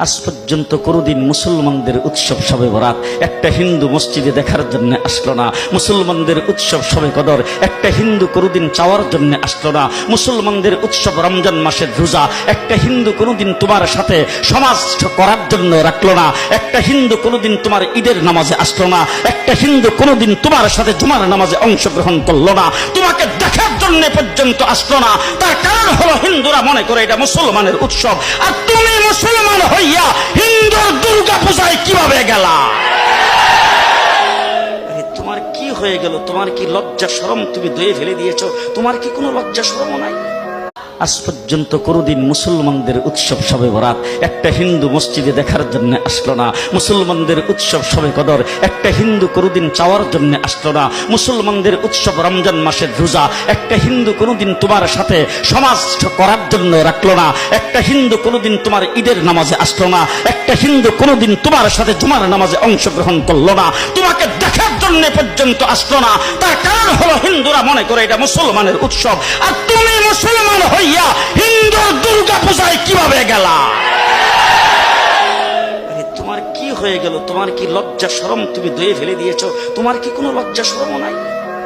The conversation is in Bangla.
আজ পর্যন্ত কোনোদিন মুসলমানদের উৎসব শবে বরাত একটা হিন্দু মসজিদে দেখার জন্য আসলো না। মুসলমানদের উৎসব শবে কদর একটা হিন্দু কোনোদিন চাওয়ার জন্য আসলো না। মুসলমানদের উৎসব রমজান মাসের রোজা একটা হিন্দু কোনোদিন তোমার সাথে সমাজ করার জন্য রাখলো না। একটা হিন্দু কোনোদিন তোমার ঈদের নামাজে আসলো না। একটা হিন্দু কোনোদিন তোমার সাথে জুমার নামাজে অংশগ্রহণ করলো না। তোমাকে দেখার জন্য পর্যন্ত আসলো না। তার কারণ হলো হিন্দুরা মনে করে এটা মুসলমানের উৎসব, আর তুমি মুসলমান হইয়া হিন্দুর দুর্গা পূজায় কিভাবে গেলা? তোমার কি হয়ে গেল? তোমার কি লজ্জা শরম তুমি ধুয়ে ফেলে দিয়েছো? তোমার কি কোনো লজ্জা শরম নাই? আজ পর্যন্ত কোনোদিন মুসলমানদের উৎসব শবে বরাত একটা হিন্দু মসজিদে দেখার জন্য আসলো না। মুসলমানদের উৎসব শবে কদর একটা হিন্দু কোনোদিন চাওয়ার জন্য আসলো না। মুসলমানদের উৎসব রমজান মাসের রোজা একটা হিন্দু কোনোদিন তোমার সাথে সমাজ করার জন্য রাখলো না। একটা হিন্দু কোনোদিন তোমার ঈদের নামাজে আসলো না। একটা হিন্দু কোনোদিন তোমার সাথে জুমার নামাজে অংশগ্রহণ করলো না। তোমাকে দেখার জন্য পর্যন্ত আসলো না। তার কারণ হলো হিন্দুরা মনে করে এটা মুসলমানের উৎসব, আর তুমি মুসলমান হইয়া হিন্দুর দুর্গা পূজায় কিভাবে গেলা? তোমার কি হয়ে গেল? তোমার কি লজ্জা শরম তুমি ধুয়ে ফেলে দিয়েছো? তোমার কি কোনো লজ্জা শরম নাই?